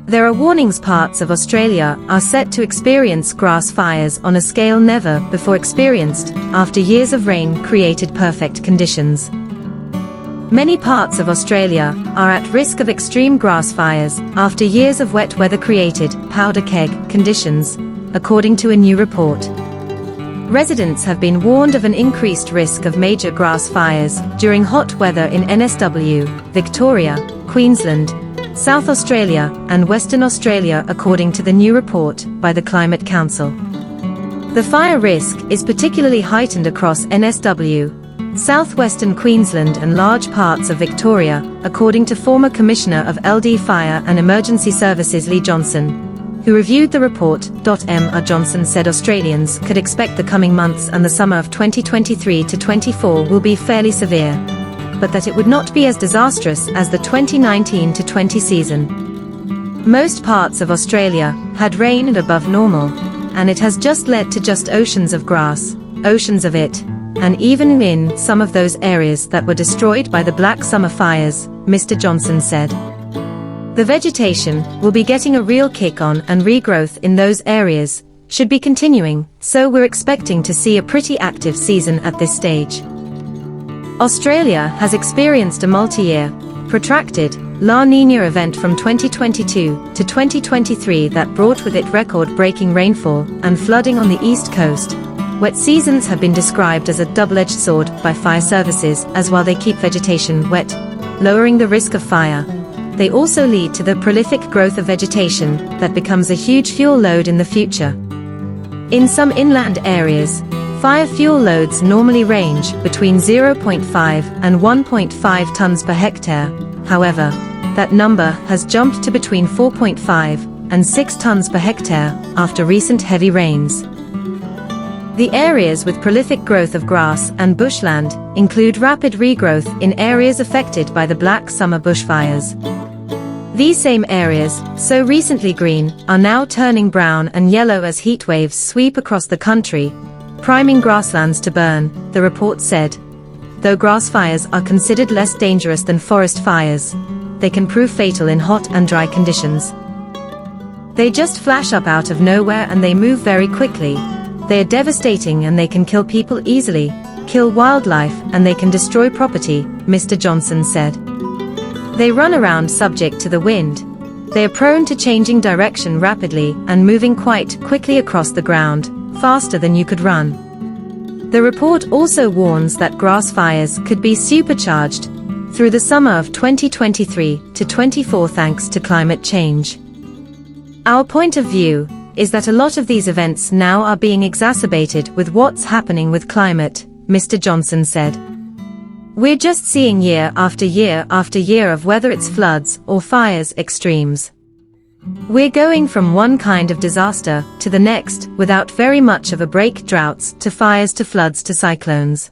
There are warnings parts of Australia are set to experience grass fires on a scale never before experienced, after years of rain created perfect conditions. Many parts of Australia are at risk of extreme grass fires after years of wet weather created powder keg conditions, according to a new report. Residents have been warned of an increased risk of major grass fires during hot weather in NSW, Victoria, Queensland, South Australia, and Western Australia, according to the new report by the Climate Council. The fire risk is particularly heightened across NSW, southwestern Queensland, and large parts of Victoria, according to former Commissioner of LD Fire and Emergency Services Lee Johnson, who reviewed the report. Mr. Johnson said Australians could expect the coming months and the summer of 2023 to 24 will be fairly severe, but that it would not be as disastrous as the 2019 to 20 season. Most parts of Australia had rain above normal, and it has just led to just oceans of grass, oceans of it, and even in some of those areas that were destroyed by the Black Summer fires, Mr. Johnson said. The vegetation will be getting a real kick on, and regrowth in those areas should be continuing, so we're expecting to see a pretty active season at this stage. Australia has experienced a multi-year, protracted, La Niña event from 2022 to 2023 that brought with it record-breaking rainfall and flooding on the east coast. Wet seasons have been described as a double-edged sword by fire services, as while they keep vegetation wet, lowering the risk of fire, they also lead to the prolific growth of vegetation that becomes a huge fuel load in the future. In some inland areas, fire fuel loads normally range between 0.5 and 1.5 tons per hectare. However, that number has jumped to between 4.5 and 6 tons per hectare after recent heavy rains. The areas with prolific growth of grass and bushland include rapid regrowth in areas affected by the Black Summer bushfires. These same areas, so recently green, are now turning brown and yellow as heat waves sweep across the country, priming grasslands to burn, the report said. Though grass fires are considered less dangerous than forest fires, they can prove fatal in hot and dry conditions. They just flash up out of nowhere and they move very quickly. They are devastating and they can kill people easily, kill wildlife, and they can destroy property, Mr. Johnson said. They run around subject to the wind. They are prone to changing direction rapidly and moving quite quickly across the ground, faster than you could run. The report also warns that grass fires could be supercharged through the summer of 2023 to 24 thanks to climate change. Our point of view is that a lot of these events now are being exacerbated with what's happening with climate, Mr. Johnson said. We're just seeing year after year after year of whether it's floods or fires extremes. We're going from one kind of disaster to the next without very much of a break, droughts to fires to floods to cyclones.